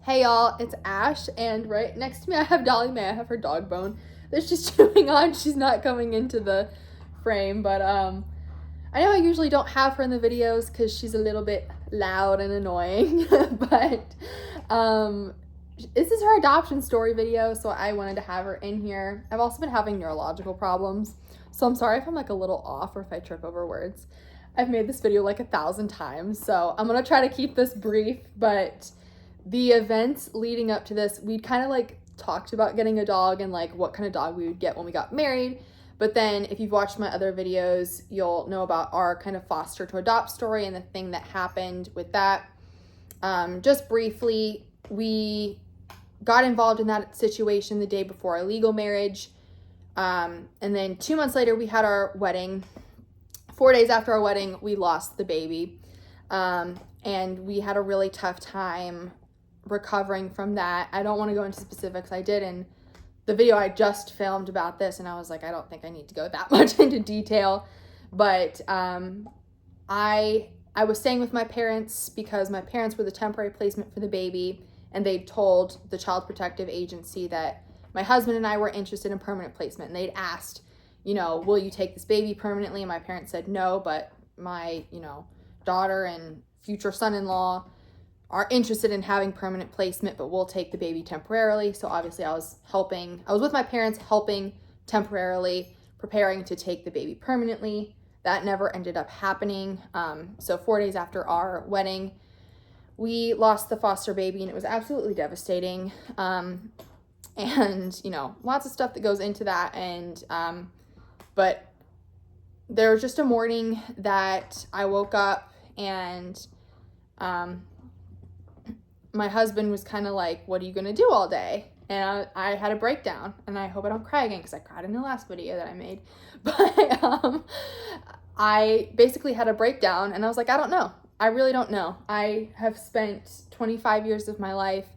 Hey y'all, it's Ash, and right next to me I have Dolly Mae. I have her dog Bone that's just chewing on. She's not coming into the frame, but I know I usually don't have her in the videos because she's a little bit loud and annoying, but this is her adoption story video, so I wanted to have her in here. I've also been having neurological problems, so I'm sorry if I'm like a little off or if I trip over words. I've made this video like 1,000 times, so I'm gonna try to keep this brief, but the events leading up to this, we'd kind of like talked about getting a dog and like what kind of dog we would get when we got married. But then if you've watched my other videos, you'll know about our kind of foster to adopt story and the thing that happened with that. Just briefly, we got involved in that situation the day before our legal marriage. And then 2 months later, we had our wedding. 4 days after our wedding, we lost the baby. And we had a really tough time recovering from that. I don't want to go into specifics. I did in the video I just filmed about this, and I was like, I don't think I need to go that much into detail. But I was staying with my parents because my parents were the temporary placement for the baby, and they told the Child Protective Agency that my husband and I were interested in permanent placement, and they'd asked, will you take this baby permanently? And my parents said no, but my, daughter and future son-in-law are interested in having permanent placement, but we'll take the baby temporarily. So obviously I was with my parents helping temporarily, preparing to take the baby permanently. That never ended up happening. So 4 days after our wedding, we lost the foster baby, and it was absolutely devastating. And lots of stuff that goes into that. And, but there was just a morning that I woke up and, my husband was kind of like, what are you going to do all day? And I had a breakdown, and I hope I don't cry again because I cried in the last video that I made. But I basically had a breakdown, and I was like, I don't know. I really don't know. I have spent 25 years of my life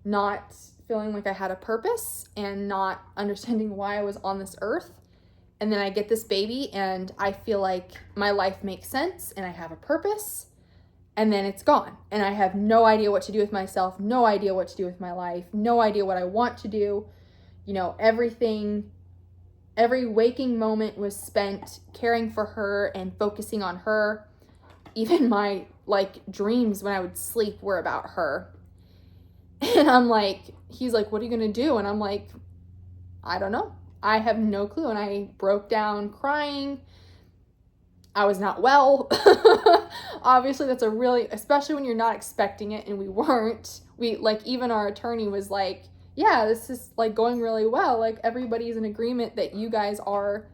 not feeling like I had a purpose and not understanding why I was on this earth. And then I get this baby, and I feel like my life makes sense, and I have a purpose. And then it's gone. And I have no idea what to do with myself, no idea what to do with my life, no idea what I want to do. Every waking moment was spent caring for her and focusing on her. Even my dreams when I would sleep were about her. And I'm like, he's like, what are you gonna do? And I'm like, I don't know. I have no clue. And I broke down crying. I was not well. Obviously, that's especially when you're not expecting it, and we weren't. Even our attorney was like, yeah, this is going really well. Everybody's in agreement that you guys are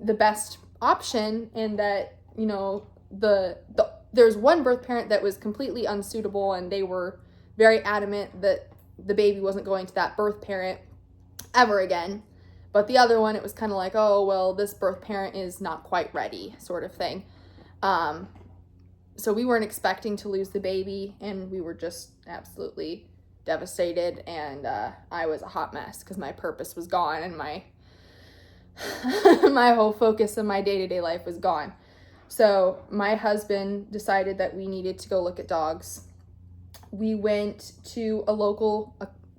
the best option, and that, there's one birth parent that was completely unsuitable, and they were very adamant that the baby wasn't going to that birth parent ever again. But the other one, it was kind of like, oh, well, this birth parent is not quite ready, sort of thing. So we weren't expecting to lose the baby, and we were just absolutely devastated. And I was a hot mess because my purpose was gone, and my my whole focus of my day-to-day life was gone. So my husband decided that we needed to go look at dogs. We went to a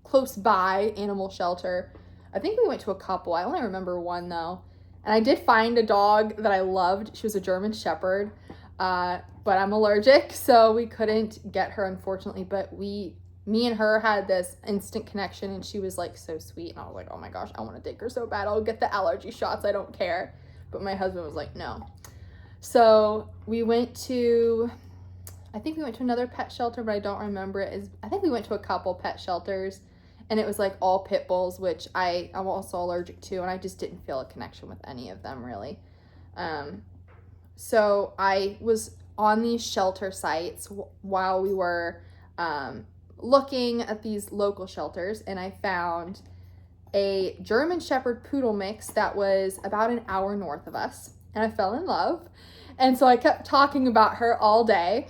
close by animal shelter. I think we went to a couple. I only remember one though. And I did find a dog that I loved. She was a German Shepherd, but I'm allergic, so we couldn't get her, unfortunately. But me and her had this instant connection, and she was so sweet. And I was like, oh my gosh, I want to take her so bad. I'll get the allergy shots. I don't care. But my husband was like, no. So I think we went to another pet shelter, but I don't remember it. I think we went to a couple pet shelters. And it was all pit bulls, which I'm also allergic to, and I just didn't feel a connection with any of them, really. So I was on these shelter sites while we were looking at these local shelters, and I found a German Shepherd Poodle mix that was about an hour north of us, and I fell in love. And so I kept talking about her all day.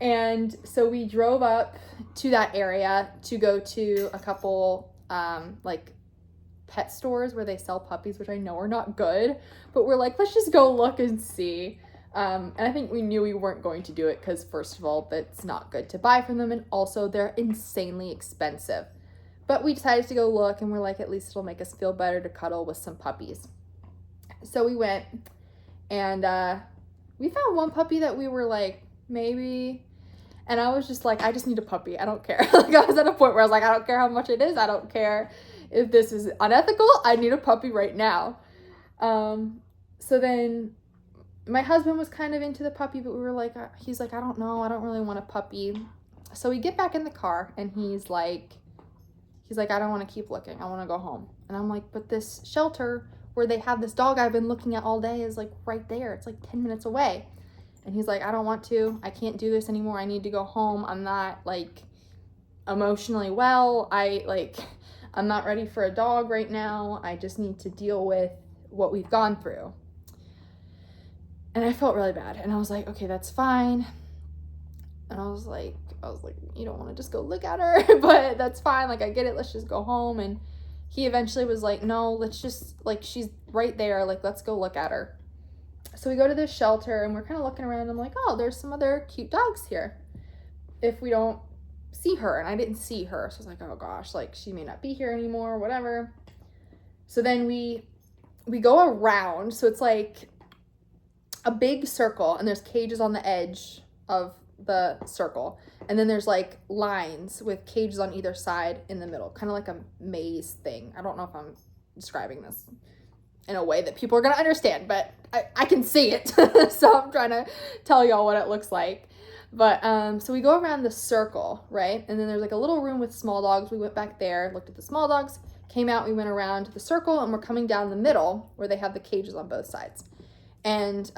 And so we drove up to that area to go to a couple pet stores where they sell puppies, which I know are not good, but we're like, let's just go look and see. And I think we knew we weren't going to do it because, first of all, that's not good to buy from them, and also they're insanely expensive. But we decided to go look, and we're like, at least it'll make us feel better to cuddle with some puppies. So we went, and we found one puppy that we were like, maybe. And I was just like, I just need a puppy. I don't care. Like, I was at a point where I was like, I don't care how much it is. I don't care if this is unethical. I need a puppy right now. So then my husband was kind of into the puppy, but we were like, he's like, I don't know. I don't really want a puppy. So we get back in the car, and he's like, I don't want to keep looking. I want to go home. And I'm like, but this shelter where they have this dog I've been looking at all day is like right there. It's like 10 minutes away. And he's like, I don't want to. I can't do this anymore. I need to go home. I'm not like emotionally well. I'm not ready for a dog right now. I just need to deal with what we've gone through. And I felt really bad. And I was like, okay, that's fine. And I was like, you don't want to just go look at her, but that's fine. Like, I get it. Let's just go home. And he eventually was like, no, let's just, like, she's right there. Like, let's go look at her. So we go to this shelter, and we're kind of looking around. I'm like, oh, there's some other cute dogs here if we don't see her. And I didn't see her. So I was like, oh gosh, like, she may not be here anymore, whatever. So then we go around. So it's like a big circle, and there's cages on the edge of the circle. And then there's like lines with cages on either side in the middle, kind of like a maze thing. I don't know if I'm describing this in a way that people are going to understand, but I can see it. So I'm trying to tell y'all what it looks like. But so we go around the circle, right? And then there's like a little room with small dogs. We went back there, looked at the small dogs, came out, we went around the circle, and we're coming down the middle where they have the cages on both sides. And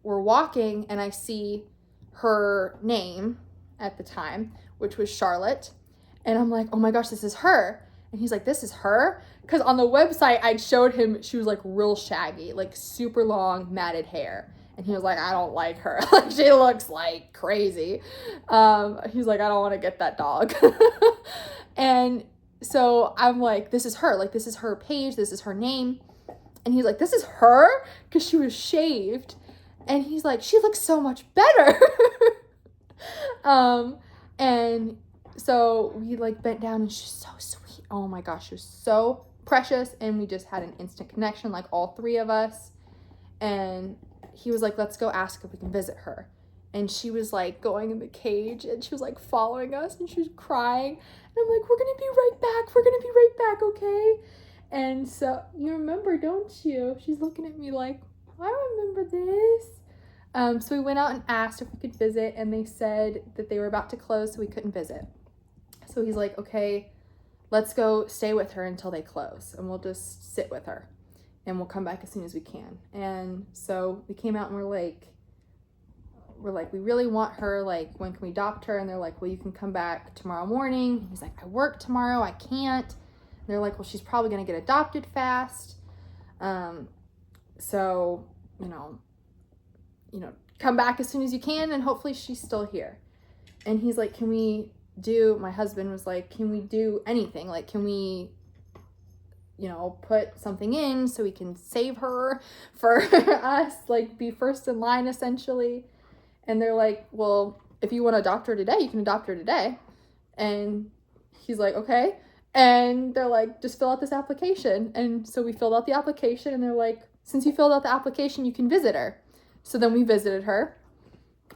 we're walking, and I see her name at the time, which was Charlotte. And I'm like, oh my gosh, this is her. And he's like, this is her? Because on the website, I'd showed him, she was like real shaggy, like super long matted hair. And he was like, I don't like her. Like, she looks like crazy. He's like, I don't want to get that dog. And so I'm like, this is her. Like, this is her page. This is her name. And he's like, this is her? Because she was shaved. And he's like, she looks so much better. And so we like bent down, and she's so sweet. Oh my gosh, she was so precious. And we just had an instant connection, like all three of us. And he was like, let's go ask if we can visit her. And she was like going in the cage, and she was like following us, and she was crying. And I'm like, we're going to be right back. We're going to be right back. Okay. And so you remember, don't you? She's looking at me like, I remember this. So we went out and asked if we could visit, and they said that they were about to close, so we couldn't visit. So he's like, okay, let's go stay with her until they close, and we'll just sit with her, and we'll come back as soon as we can. And so we came out, and we're like, we really want her. Like, when can we adopt her? And they're like, well, you can come back tomorrow morning. And he's like, I work tomorrow. I can't. And they're like, well, she's probably going to get adopted fast. So, you know, come back as soon as you can, and hopefully she's still here. And he's like, my husband was like, can we do anything? Like, can we, put something in so we can save her for us, like be first in line essentially. And they're like, well, if you want to adopt her today, you can adopt her today. And he's like, okay. And they're like, just fill out this application. And so we filled out the application, and they're like, since you filled out the application, you can visit her. So then we visited her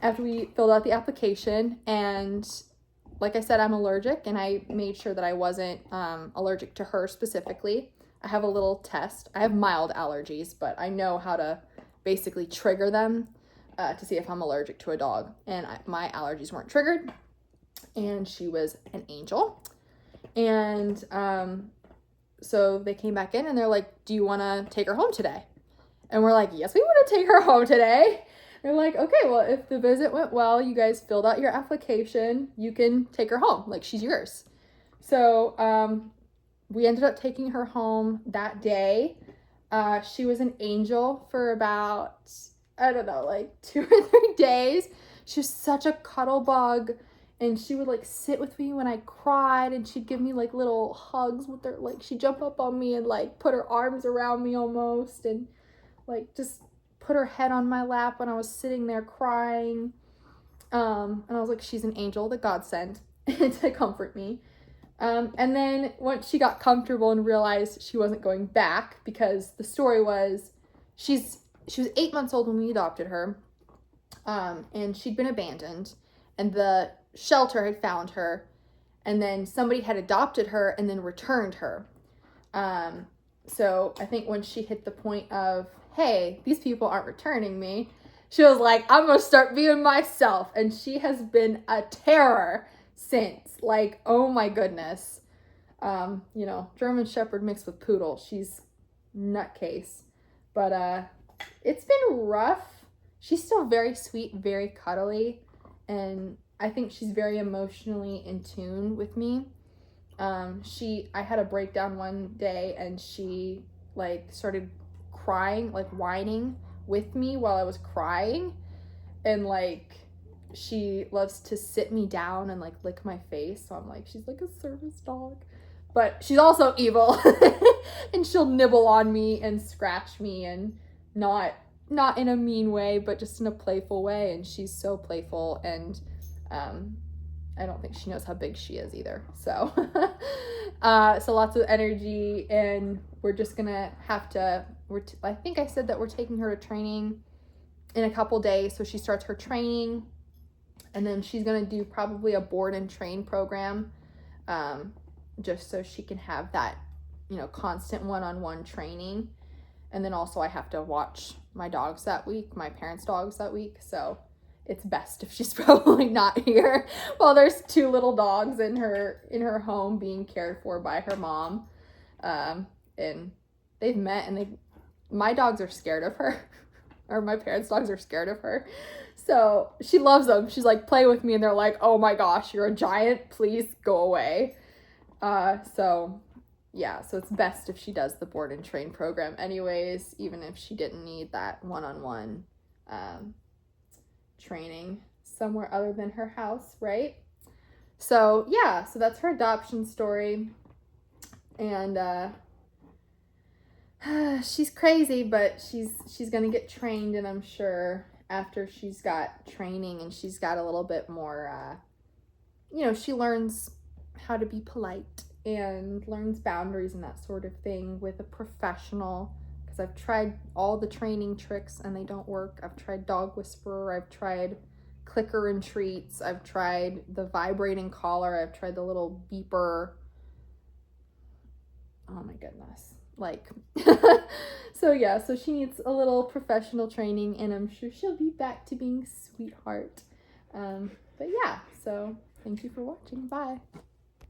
after we filled out the application. And like I said, I'm allergic, and I made sure that I wasn't allergic to her specifically. I have a little test. I have mild allergies, but I know how to basically trigger them to see if I'm allergic to a dog. And my allergies weren't triggered, and she was an angel. And so they came back in, and they're like, do you want to take her home today? And we're like, yes, we want to take her home today. They're like, okay, well, if the visit went well, you guys filled out your application, you can take her home. Like, she's yours. So we ended up taking her home that day. She was an angel for about, I don't know, like 2 or 3 days. She was such a cuddle bug. And she would like sit with me when I cried, and she'd give me like little hugs with her, like she'd jump up on me and like put her arms around me almost, and like just put her head on my lap when I was sitting there crying. And I was like, she's an angel that God sent to comfort me. And then once she got comfortable and realized she wasn't going back, because the story was she was 8 months old when we adopted her, and she'd been abandoned, and the shelter had found her, and then somebody had adopted her and then returned her. So I think when she hit the point of, hey, these people aren't returning me, she was like, I'm gonna start being myself. And she has been a terror since. Like, oh my goodness. You know, German Shepherd mixed with Poodle. She's nutcase. But it's been rough. She's still very sweet, very cuddly, and I think she's very emotionally in tune with me. I had a breakdown one day, and she like started crying, like whining with me while I was crying, and like she loves to sit me down and like lick my face, so I'm like, she's like a service dog, but she's also evil. And she'll nibble on me and scratch me, and not in a mean way, but just in a playful way, and she's so playful, and I don't think she knows how big she is either. So so lots of energy, and we're just gonna have to, I think I said that we're taking her to training in a couple days, so she starts her training, and then she's gonna do probably a board and train program, just so she can have that, you know, constant one-on-one training. And then also I have to watch my dogs that week, my parents' dogs that week, so it's best if she's probably not here while there's 2 little dogs in her home being cared for by her mom. And they've met, and my dogs are scared of her, or my parents' dogs are scared of her. So she loves them. She's like, play with me, and they're like, oh my gosh, you're a giant, please go away. So yeah, so it's best if she does the board and train program anyways, even if she didn't need that one-on-one training somewhere other than her house, right? So yeah, so that's her adoption story. And she's crazy, but she's gonna get trained, and I'm sure after she's got training and she's got a little bit more, you know, she learns how to be polite and learns boundaries and that sort of thing with a professional, because I've tried all the training tricks and they don't work. I've tried dog whisperer, I've tried clicker and treats, I've tried the vibrating collar, I've tried the little beeper. Oh my goodness. Like, so yeah, so she needs a little professional training, and I'm sure she'll be back to being sweetheart. But yeah, so thank you for watching. Bye.